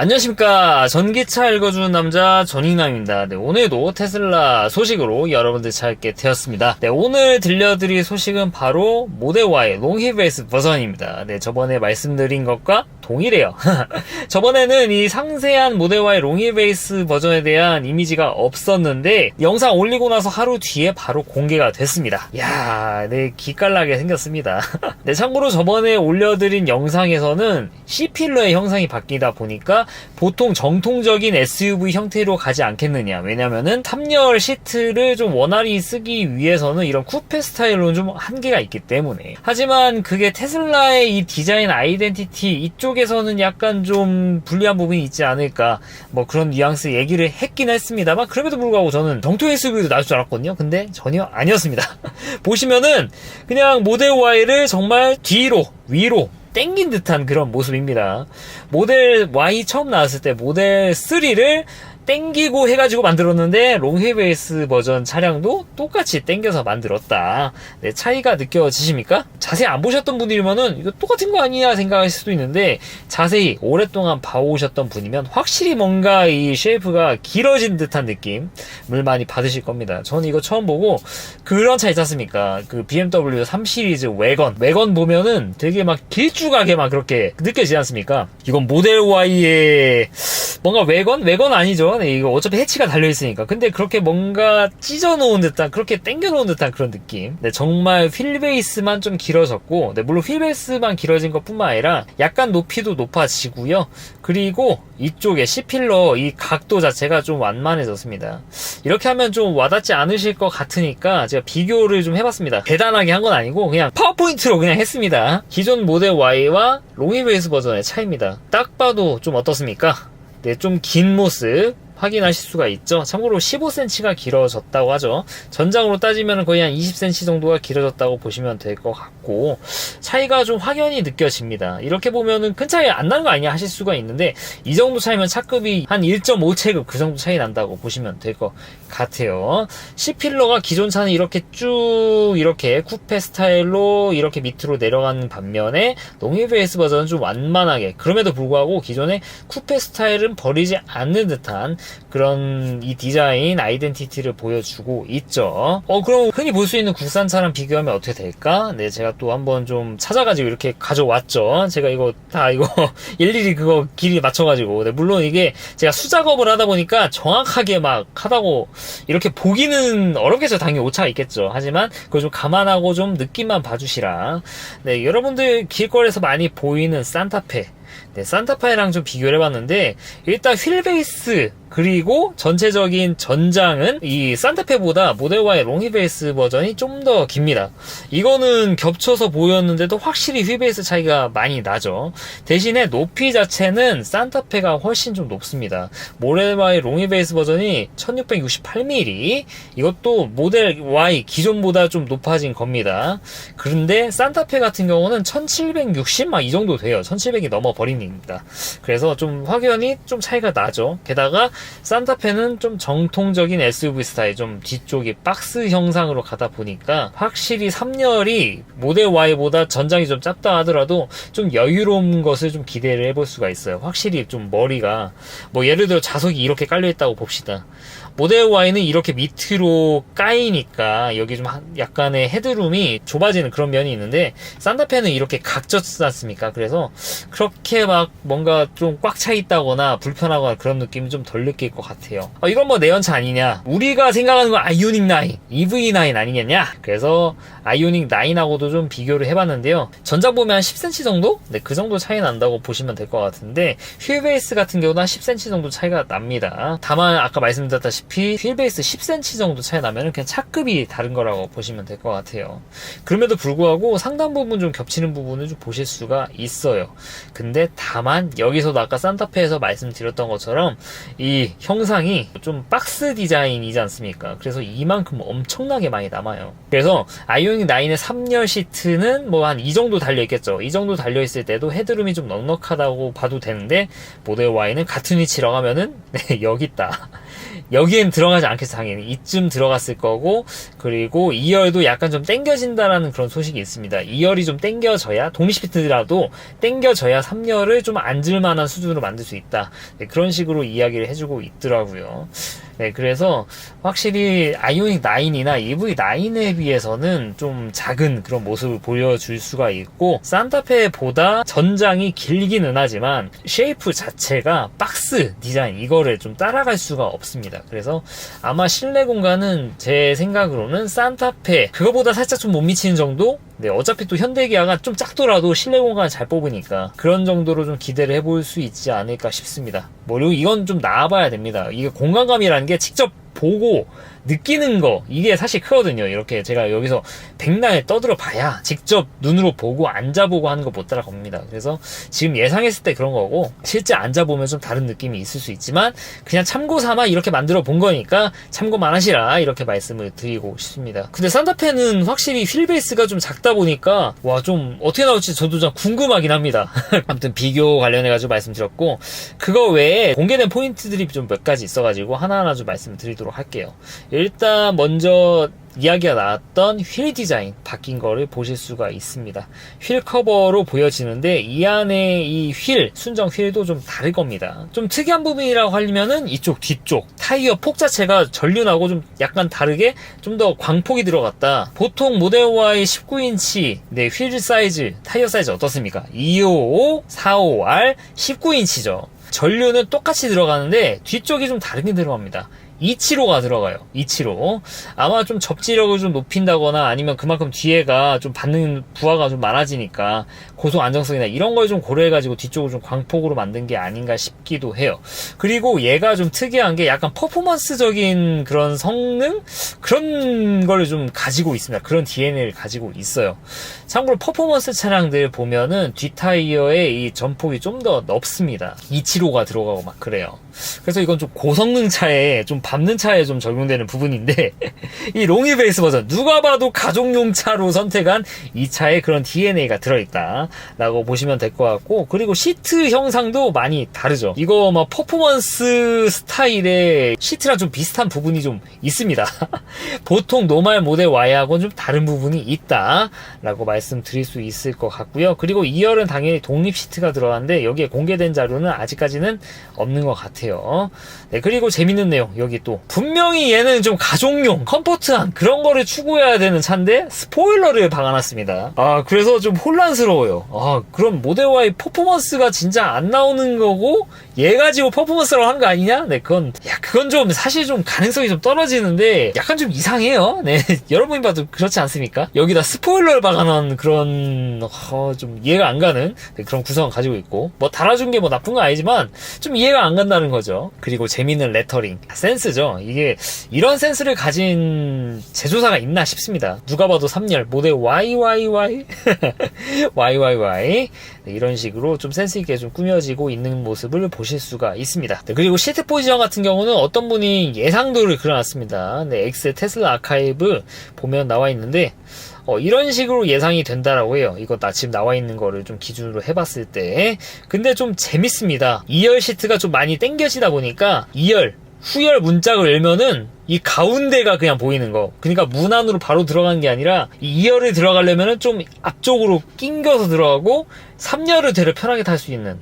안녕하십니까. 전기차 읽어주는 남자 전인남입니다. 네, 오늘도 테슬라 소식으로 여러분들 찾게 되었습니다. 네, 오늘 들려드릴 소식은 바로 모델 Y 롱휠베이스 버전입니다. 네, 저번에 말씀드린 것과 동일해요. 저번에는 이 상세한 모델 Y 롱휠베이스 버전에 대한 이미지가 없었는데 영상 올리고 나서 하루 뒤에 바로 공개가 됐습니다. 이야, 네, 기깔나게 생겼습니다. 네, 참고로 저번에 올려드린 영상에서는 C필러의 형상이 바뀌다 보니까 보통 정통적인 SUV 형태로 가지 않겠느냐. 왜냐면은 3열 시트를 좀 원활히 쓰기 위해서는 이런 쿠페 스타일로는 좀 한계가 있기 때문에. 하지만 그게 테슬라의 이 디자인 아이덴티티 이쪽에서는 약간 좀 불리한 부분이 있지 않을까, 뭐 그런 뉘앙스 얘기를 했긴 했습니다만, 그럼에도 불구하고 저는 정통 SUV도 나올 줄 알았거든요. 근데 전혀 아니었습니다. 보시면은 그냥 모델 Y를 정말 뒤로 위로 땡긴 듯한 그런 모습입니다. 모델 Y 처음 나왔을 때 모델 3를 땡기고 해가지고 만들었는데 롱휠베이스 버전 차량도 똑같이 땡겨서 만들었다. 네, 차이가 느껴지십니까? 자세히 안 보셨던 분이면은 이거 똑같은 거 아니냐 생각하실 수도 있는데, 자세히 오랫동안 봐오셨던 분이면 확실히 뭔가 이 쉐이프가 길어진 듯한 느낌을 많이 받으실 겁니다. 저는 이거 처음 보고 그런 차 있지 않습니까? 그 BMW 3 시리즈 외건 보면은 되게 막 길쭉하게 막 그렇게 느껴지지 않습니까? 이건 모델 Y의 뭔가 외건 아니죠. 네, 이거 어차피 해치가 달려있으니까. 근데 그렇게 뭔가 찢어놓은 듯한, 그렇게 당겨놓은 듯한 그런 느낌. 네, 정말 휠베이스만 좀 길어졌고, 네, 물론 휠베이스만 길어진 것 뿐만 아니라 약간 높이도 높아지고요. 그리고 이쪽에 C필러 이 각도 자체가 좀 완만해졌습니다. 이렇게 하면 좀 와닿지 않으실 것 같으니까 제가 비교를 좀 해봤습니다. 대단하게 한 건 아니고 그냥 파워포인트로 그냥 했습니다. 기존 모델 Y와 롱휠베이스 버전의 차이입니다. 딱 봐도 좀 어떻습니까? 네, 좀 긴 모습 확인하실 수가 있죠. 참고로 15cm가 길어졌다고 하죠. 전장으로 따지면 거의 한 20cm 정도가 길어졌다고 보시면 될 것 같고, 차이가 좀 확연히 느껴집니다. 이렇게 보면은 큰 차이 안 나는 거 아니야 하실 수가 있는데, 이 정도 차이면 차급이 한 1.5체급 그 정도 차이 난다고 보시면 될 것 같아요. C필러가 기존 차는 이렇게 쭉 이렇게 쿠페 스타일로 이렇게 밑으로 내려가는 반면에 롱휠베이스 버전은 좀 완만하게, 그럼에도 불구하고 기존의 쿠페 스타일은 버리지 않는 듯한 그런 이 디자인 아이덴티티를 보여주고 있죠. 그럼 흔히 볼 수 있는 국산차랑 비교하면 어떻게 될까? 네, 제가 또 한번 좀 찾아가지고 이렇게 가져왔죠. 제가 이거 일일이 그거 길이 맞춰가지고. 네, 물론 이게 제가 수작업을 하다 보니까 정확하게 막 하다고 이렇게 보기는 어렵겠죠. 당연히 오차가 있겠죠. 하지만 그걸 좀 감안하고 좀 느낌만 봐주시라. 네, 여러분들 길거리에서 많이 보이는 산타페, 네, 산타페랑 좀 비교를 해봤는데, 일단 휠베이스 그리고 전체적인 전장은 이 산타페보다 모델 Y 롱휠베이스 버전이 좀 더 깁니다. 이거는 겹쳐서 보였는데도 확실히 휠베이스 차이가 많이 나죠. 대신에 높이 자체는 산타페가 훨씬 좀 높습니다. 모델 Y 롱휠베이스 버전이 1668mm, 이것도 모델 Y 기존보다 좀 높아진 겁니다. 그런데 산타페 같은 경우는 1760 막 이 정도 돼요. 1700이 넘어 버립니다. 그래서 좀 확연히 좀 차이가 나죠. 게다가 산타페는 좀 정통적인 SUV 스타일, 좀 뒤쪽이 박스 형상으로 가다 보니까 확실히 3열이 모델 Y보다 전장이 좀 짧다 하더라도 좀 여유로운 것을 좀 기대를 해볼 수가 있어요. 확실히 좀 머리가, 뭐 예를 들어 자석이 이렇게 깔려있다고 봅시다. 모델 Y는 이렇게 밑으로 까이니까 여기 좀 약간의 헤드룸이 좁아지는 그런 면이 있는데, 산타페는 이렇게 각졌지 않습니까? 그래서 그렇게 막 뭔가 좀 꽉 차 있다거나 불편하거나 그런 느낌이 좀 덜 느낄 것 같아요. 이건 뭐 내연차 아니냐, 우리가 생각하는 건 아이오닉 9, EV9 아니겠냐. 그래서 아이오닉 9하고도 좀 비교를 해봤는데요. 전장 보면 한 10cm 정도? 네, 그 정도 차이 난다고 보시면 될 것 같은데, 휠베이스 같은 경우는 한 10cm 정도 차이가 납니다. 다만 아까 말씀드렸다시피 휠베이스 10cm 정도 차이 나면 그냥 차급이 다른 거라고 보시면 될 것 같아요. 그럼에도 불구하고 상당 부분 좀 겹치는 부분을 좀 보실 수가 있어요. 근데 다만 여기서도 아까 산타페에서 말씀드렸던 것처럼 이 형상이 좀 박스 디자인이지 않습니까? 그래서 이만큼 엄청나게 많이 남아요. 그래서 아이오닉 9의 3열 시트는 뭐 한 이 정도 달려있겠죠. 이 정도 달려있을 때도 헤드룸이 좀 넉넉하다고 봐도 되는데, 모델 Y는 같은 위치라고 하면은 네, 여기 있다. 여기엔 들어가지 않겠어, 당연히. 이쯤 들어갔을 거고, 그리고 2열도 약간 좀 땡겨진다라는 그런 소식이 있습니다. 2열이 좀 땡겨져야, 독립시트라도 땡겨져야 3열을 좀 앉을만한 수준으로 만들 수 있다. 네, 그런 식으로 이야기를 해주고 있더라고요. 네, 그래서 확실히 아이오닉 9이나 EV9에 비해서는 좀 작은 그런 모습을 보여줄 수가 있고, 산타페보다 전장이 길기는 하지만 쉐이프 자체가 박스 디자인 이거를 좀 따라갈 수가 없습니다. 그래서 아마 실내 공간은 제 생각으로는 산타페 그거보다 살짝 좀 못 미치는 정도? 네, 어차피 또 현대기아가 좀 작더라도 실내 공간을 잘 뽑으니까 그런 정도로 좀 기대를 해볼 수 있지 않을까 싶습니다. 그리고 이건 좀 나와봐야 됩니다. 이게 공간감이라는 게 직접 보고 느끼는 거, 이게 사실 크거든요. 이렇게 제가 여기서 백날 떠들어 봐야 직접 눈으로 보고 앉아보고 하는 거 못 따라갑니다. 그래서 지금 예상했을 때 그런 거고, 실제 앉아보면 좀 다른 느낌이 있을 수 있지만 그냥 참고 삼아 이렇게 만들어 본 거니까 참고만 하시라, 이렇게 말씀을 드리고 싶습니다. 근데 산타페는 확실히 휠베이스가 좀 작다 보니까 와, 좀 어떻게 나올지 저도 좀 궁금하긴 합니다. 아무튼 비교 관련해가지고 말씀드렸고, 그거 외에 공개된 포인트들이 좀 몇 가지 있어가지고 하나하나 좀 말씀을 드리도록 할게요. 일단 먼저 이야기가 나왔던 휠 디자인 바뀐 거를 보실 수가 있습니다. 휠 커버로 보여지는데 이 안에 이 휠, 순정 휠도 좀 다를 겁니다. 좀 특이한 부분이라고 하려면은 이쪽 뒤쪽 타이어 폭 자체가 전륜하고 좀 약간 다르게 좀 더 광폭이 들어갔다. 보통 모델 Y 19인치 네, 휠 사이즈, 타이어 사이즈 어떻습니까? 255, 45R 19인치죠. 전륜은 똑같이 들어가는데 뒤쪽이 좀 다르게 들어갑니다. 275가 들어가요. 275. 아마 좀 접지력을 좀 높인다거나 아니면 그만큼 뒤에가 좀 받는 부하가 좀 많아지니까 고속 안정성이나 이런 걸 좀 고려해가지고 뒤쪽을 좀 광폭으로 만든 게 아닌가 싶기도 해요. 그리고 얘가 좀 특이한 게 약간 퍼포먼스적인 그런 성능? 그런 걸 좀 가지고 있습니다. 그런 DNA를 가지고 있어요. 참고로 퍼포먼스 차량들 보면은 뒷타이어에 이 전폭이 좀 더 넓습니다. 275가 들어가고 막 그래요. 그래서 이건 좀 고성능 차에 좀 밟는 차에 좀 적용되는 부분인데 이 롱이 베이스 버전 누가 봐도 가족용 차로 선택한 이 차에 그런 DNA가 들어있다 라고 보시면 될 것 같고, 그리고 시트 형상도 많이 다르죠. 이거 막 퍼포먼스 스타일의 시트랑 좀 비슷한 부분이 좀 있습니다. 보통 노멀 모델 Y하고는 좀 다른 부분이 있다 라고 말씀드릴 수 있을 것 같고요. 그리고 2열은 당연히 독립 시트가 들어가는데 여기에 공개된 자료는 아직까지는 없는 것 같아요. 네, 그리고 재밌는 내용, 여기 또 분명히 얘는 좀 가족용 컴포트한 그런 거를 추구해야 되는 차인데 스포일러를 박아놨습니다. 그래서 좀 혼란스러워요. 그럼 모델 Y 퍼포먼스가 진짜 안 나오는 거고 얘 가지고 퍼포먼스라고 한 거 아니냐? 네, 그건 좀 사실 좀 가능성이 좀 떨어지는데 약간 좀 이상해요. 네, 여러분이 봐도 그렇지 않습니까? 여기다 스포일러를 박아놓은 그런 좀 이해가 안 가는 그런 구성을 가지고 있고, 뭐 달아준 게 뭐 나쁜 건 아니지만 좀 이해가 안 간다는 거죠. 그리고 재밌는 레터링, 센스죠. 이게 이런 센스를 가진 제조사가 있나 싶습니다. 누가 봐도 3열 모델 YYY YYY 네, 이런 식으로 좀 센스 있게 좀 꾸며지고 있는 모습을 보실 수가 있습니다. 네, 그리고 시트 포지션 같은 경우는 어떤 분이 예상도를 그려놨습니다. 네, X 테슬라 아카이브 보면 나와 있는데 이런 식으로 예상이 된다라고 해요. 이거 지금 나와 있는 거를 좀 기준으로 해봤을 때. 근데 좀 재밌습니다. 2열 시트가 좀 많이 당겨지다 보니까 2열 후열 문짝을 열면은 이 가운데가 그냥 보이는 거. 그러니까 문 안으로 바로 들어가는 게 아니라 이 2열을 들어가려면은 좀 앞쪽으로 낑겨서 들어가고 3열을 되려 편하게 탈 수 있는,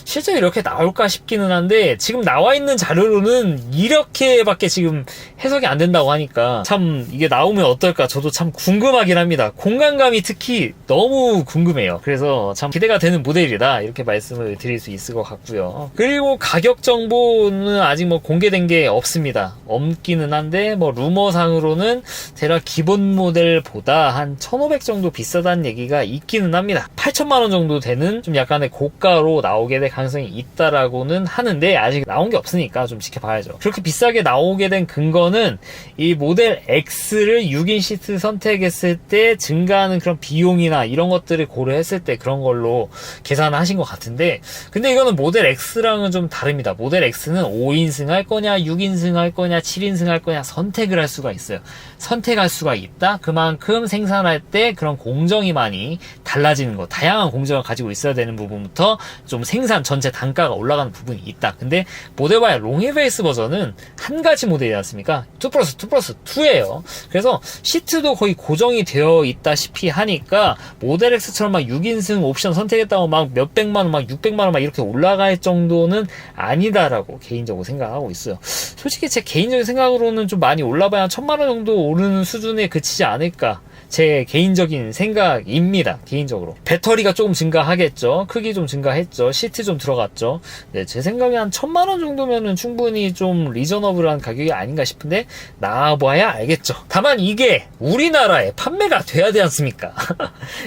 실제 이렇게 나올까 싶기는 한데 지금 나와 있는 자료로는 이렇게밖에 지금 해석이 안 된다고 하니까 참 이게 나오면 어떨까 저도 참 궁금하긴 합니다. 공간감이 특히 너무 궁금해요. 그래서 참 기대가 되는 모델이다 이렇게 말씀을 드릴 수 있을 것 같고요. 그리고 가격 정보는 아직 뭐 공개된 게 없습니다. 없기는 한데 뭐 루머상으로는 대략 기본 모델보다 한 1,500 정도 비싸다는 얘기가 있기는 합니다. 8천만원 정도 되는 좀 약간의 고가로 나오게 될 가능성이 있다라고는 하는데 아직 나온 게 없으니까 좀 지켜봐야죠. 그렇게 비싸게 나오게 된 근거는 이 모델 X를 6인 시트 선택했을 때 증가하는 그런 비용이나 이런 것들을 고려했을 때 그런 걸로 계산을 하신 것 같은데, 근데 이거는 모델 X랑은 좀 다릅니다. 모델 X는 5인승 할 거냐 6인승 할 거냐 7인승 할 거냐 선택을 할 수가 있어요. 선택할 수가 있다. 그만큼 생산할 때 그런 공정이 많이 달라지는 거, 다양한 공정을 가지고 있어야 되는 부분부터 좀 생산 전체 단가가 올라가는 부분이 있다. 근데 모델 Y 롱힐베이스 버전은 한 가지 모델이지 않습니까? 2+2+2예요. 그래서 시트도 거의 고정이 되어 있다시피 하니까 모델 X처럼 막 6인승 옵션 선택했다고 막 몇백만원, 막 600만원 막 이렇게 올라갈 정도는 아니다라고 개인적으로 생각하고 있어요. 솔직히 제 개인적인 생각으로는 좀 많이 올라봐야 1000만원 정도 오르는 수준에 그치지 않을까. 제 개인적인 생각입니다. 개인적으로 배터리가 조금 증가하겠죠. 크기 좀 증가했죠. 시트 좀 들어갔죠. 네, 제 생각에 한 1000만원 정도면은 충분히 좀 리저너블한 가격이 아닌가 싶은데 나와봐야 알겠죠. 다만 이게 우리나라에 판매가 돼야 되지 않습니까?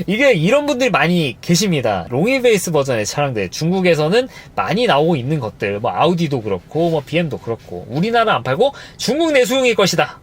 이게 이런 분들이 많이 계십니다. 롱휠베이스 버전의 차량들 중국에서는 많이 나오고 있는 것들, 뭐 아우디도 그렇고 뭐 BM도 그렇고 우리나라 안 팔고 중국 내수용일 것이다.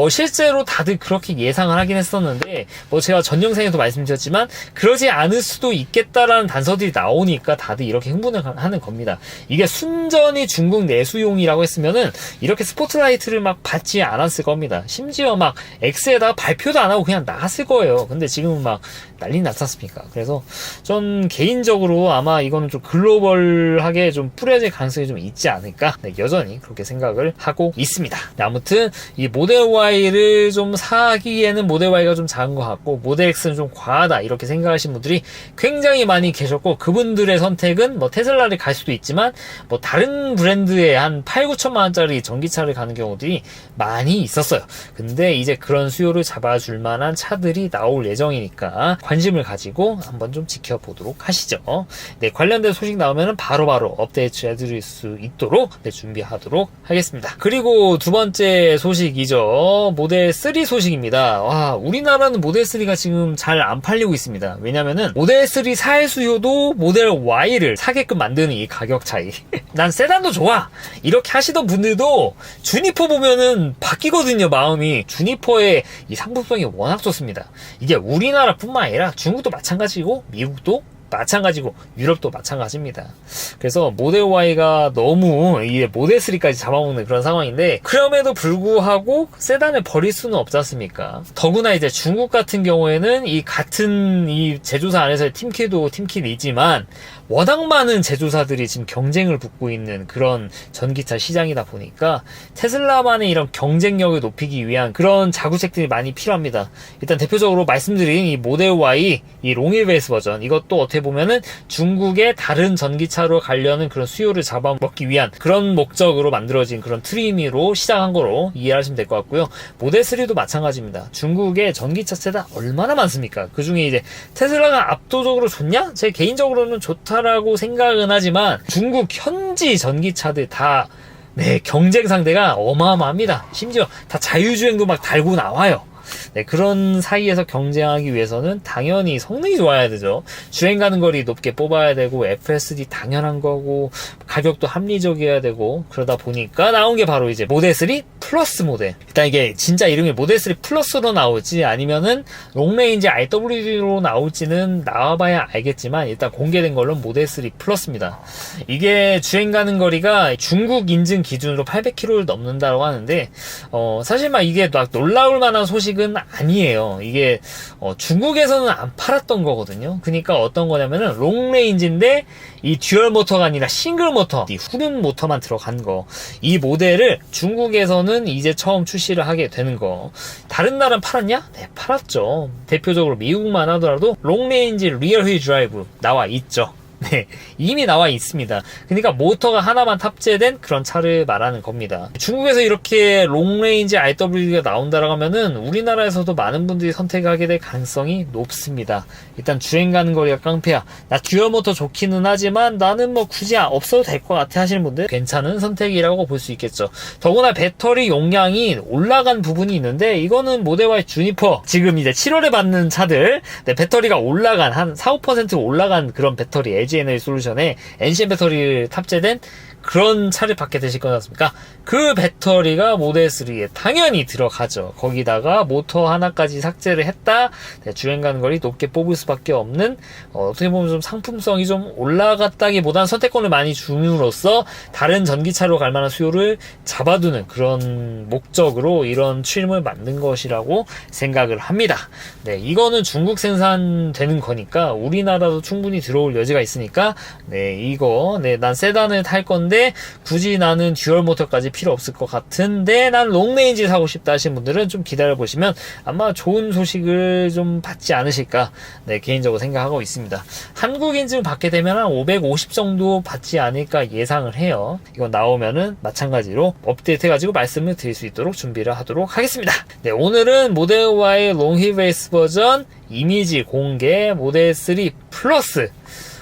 실제로 다들 그렇게 예상을 하긴 했었는데, 뭐 제가 전 영상에도 말씀드렸지만, 그러지 않을 수도 있겠다라는 단서들이 나오니까 다들 이렇게 흥분을 하는 겁니다. 이게 순전히 중국 내수용이라고 했으면은, 이렇게 스포트라이트를 막 받지 않았을 겁니다. 심지어 막 X에다가 발표도 안 하고 그냥 나갔을 거예요. 근데 지금은 막 난리 났지 않습니까? 그래서 전 개인적으로 아마 이거는 좀 글로벌하게 좀 뿌려질 가능성이 좀 있지 않을까? 네, 여전히 그렇게 생각을 하고 있습니다. 네, 아무튼 이 모델 Y를 좀 사기에는 모델 Y가 좀 작은 것 같고 모델 X는 좀 과하다 이렇게 생각하시는 분들이 굉장히 많이 계셨고, 그분들의 선택은 뭐 테슬라를 갈 수도 있지만 뭐 다른 브랜드의 한 8, 9천만 원짜리 전기차를 가는 경우들이 많이 있었어요. 근데 이제 그런 수요를 잡아줄 만한 차들이 나올 예정이니까 관심을 가지고 한번 좀 지켜보도록 하시죠. 네, 관련된 소식 나오면 바로바로 업데이트 해드릴 수 있도록 준비하도록 하겠습니다. 그리고 두 번째 소식이죠. 모델 3 소식입니다. 와, 우리나라는 모델 3가 지금 잘 안 팔리고 있습니다. 왜냐면은 모델 3 살 수요도 모델 Y를 사게끔 만드는 이 가격 차이. 난 세단도 좋아, 이렇게 하시던 분들도 주니퍼 보면은 바뀌거든요. 마음이. 주니퍼의 이 상품성이 워낙 좋습니다. 이게 우리나라뿐만 아니라 중국도 마찬가지고 미국도 마찬가지고 유럽도 마찬가지입니다. 그래서 모델 Y가 너무 이게 모델 3까지 잡아먹는 그런 상황인데, 그럼에도 불구하고 세단을 버릴 수는 없지 않습니까? 더구나 이제 중국 같은 경우에는 이 같은 이 제조사 안에서의 팀킬도 팀킬이지만 워낙 많은 제조사들이 지금 경쟁을 붙고 있는 그런 전기차 시장이다 보니까 테슬라만의 이런 경쟁력을 높이기 위한 그런 자구책들이 많이 필요합니다. 일단 대표적으로 말씀드린 이 모델 Y, 이 롱휠베이스 버전, 이것도 어떻게 보면은 중국의 다른 전기차로 가려는 그런 수요를 잡아먹기 위한 그런 목적으로 만들어진 그런 트림으로 시작한 거로 이해하시면 될 것 같고요. 모델 3도 마찬가지입니다. 중국의 전기차 세단 얼마나 많습니까? 그 중에 이제 테슬라가 압도적으로 좋냐? 제 개인적으로는 좋다라고 생각은 하지만 중국 현지 전기차들 다 경쟁 상대가 어마어마합니다. 심지어 다 자율주행도 막 달고 나와요. 네, 그런 사이에서 경쟁하기 위해서는 당연히 성능이 좋아야 되죠. 주행 가는 거리 높게 뽑아야 되고 FSD 당연한 거고 가격도 합리적이어야 되고, 그러다 보니까 나온 게 바로 이제 모델 3 플러스 모델. 일단 이게 진짜 이름이 모델 3 플러스로 나올지 아니면은 롱레인지 RWD로 나올지는 나와봐야 알겠지만, 일단 공개된 걸로 모델 3 플러스입니다. 이게 주행 가는 거리가 중국 인증 기준으로 800km를 넘는다고 하는데, 사실 막 이게 막 놀라울 만한 소식은 아니에요. 이게 중국에서는 안 팔았던 거거든요. 그러니까 어떤 거냐면은 롱레인지인데 이 듀얼 모터가 아니라 싱글 모터, 이 후륜 모터만 들어간 거. 이 모델을 중국에서는 이제 처음 출시를 하게 되는 거. 다른 나라는 팔았냐? 네, 팔았죠. 대표적으로 미국만 하더라도 롱레인지 리얼 휠 드라이브 나와 있죠. 네, 이미 나와 있습니다. 그러니까 모터가 하나만 탑재된 그런 차를 말하는 겁니다. 중국에서 이렇게 롱레인지 RWD가 나온다라고 하면은 우리나라에서도 많은 분들이 선택하게 될 가능성이 높습니다. 일단 주행 가는 거리가 깡패야. 나 듀얼 모터 좋기는 하지만 나는 뭐 굳이 없어도 될 것 같아 하시는 분들 괜찮은 선택이라고 볼 수 있겠죠. 더구나 배터리 용량이 올라간 부분이 있는데, 이거는 모델 Y 주니퍼 지금 이제 7월에 받는 차들, 배터리가 올라간 한 4, 5% 올라간 그런 배터리 LG 에너지 솔루션에 NCM 배터리를 탑재된 그런 차를 받게 되실 거지 않습니까? 그 배터리가 모델 3에 당연히 들어가죠. 거기다가 모터 하나까지 삭제를 했다. 네, 주행간거리 높게 뽑을 수밖에 없는 어떻게 보면 좀 상품성이 좀 올라갔다기보단 선택권을 많이 줌으로써 다른 전기차로 갈 만한 수요를 잡아두는 그런 목적으로 이런 트림을 만든 것이라고 생각을 합니다. 네, 이거는 중국 생산되는 거니까 우리나라도 충분히 들어올 여지가 있으니까 네, 이거 난 세단을 탈 건데 굳이 나는 듀얼 모터까지 필요 없을 것 같은데 난 롱레인지 사고 싶다 하신 분들은 좀 기다려 보시면 아마 좋은 소식을 좀 받지 않으실까 네, 개인적으로 생각하고 있습니다. 한국 인증 받게 되면 한 550 정도 받지 않을까 예상을 해요. 이거 나오면은 마찬가지로 업데이트 해가지고 말씀을 드릴 수 있도록 준비를 하도록 하겠습니다. 네, 오늘은 모델 Y 롱휠베이스 버전 이미지 공개 모델 3 플러스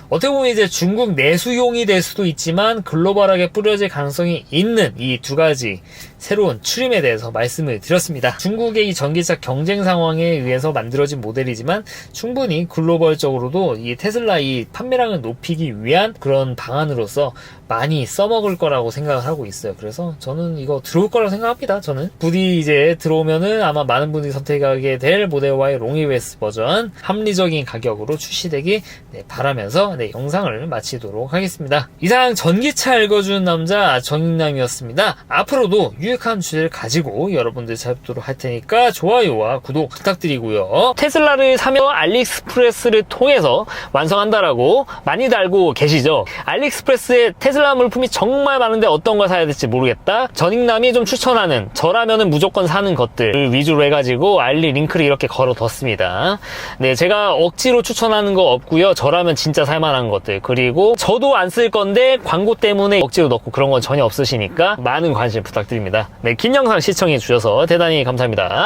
어떻게 보면 이제 중국 내수용이 될 수도 있지만 글로벌하게 뿌려질 가능성이 있는 이 두 가지 새로운 트림에 대해서 말씀을 드렸습니다. 중국의 이 전기차 경쟁 상황에 의해서 만들어진 모델이지만 충분히 글로벌적으로도 이 테슬라 이 판매량을 높이기 위한 그런 방안으로서 많이 써먹을 거라고 생각을 하고 있어요. 그래서 저는 이거 들어올 거라고 생각합니다. 저는 부디 이제 들어오면은 아마 많은 분들이 선택하게 될 모델 Y 롱휠베이스 버전 합리적인 가격으로 출시되기 바라면서 영상을 마치도록 하겠습니다. 이상 전기차 읽어주는 남자 정익남이었습니다. 앞으로도 유익한 주제를 가지고 여러분들 찾도록 할 테니까 좋아요와 구독 부탁드리고요. 테슬라를 사며 알리익스프레스를 통해서 완성한다라고 많이들 알고 계시죠? 알리익스프레스에 테슬라 물품이 정말 많은데 어떤 걸 사야 될지 모르겠다. 전익남이 좀 추천하는 저라면은 무조건 사는 것들 위주로 해가지고 알리 링크를 이렇게 걸어뒀습니다. 네, 제가 억지로 추천하는 거 없고요. 저라면 진짜 살만한 것들, 그리고 저도 안 쓸 건데 광고 때문에 억지로 넣고 그런 건 전혀 없으시니까 많은 관심 부탁드립니다. 네, 긴 영상 시청해 주셔서 대단히 감사합니다.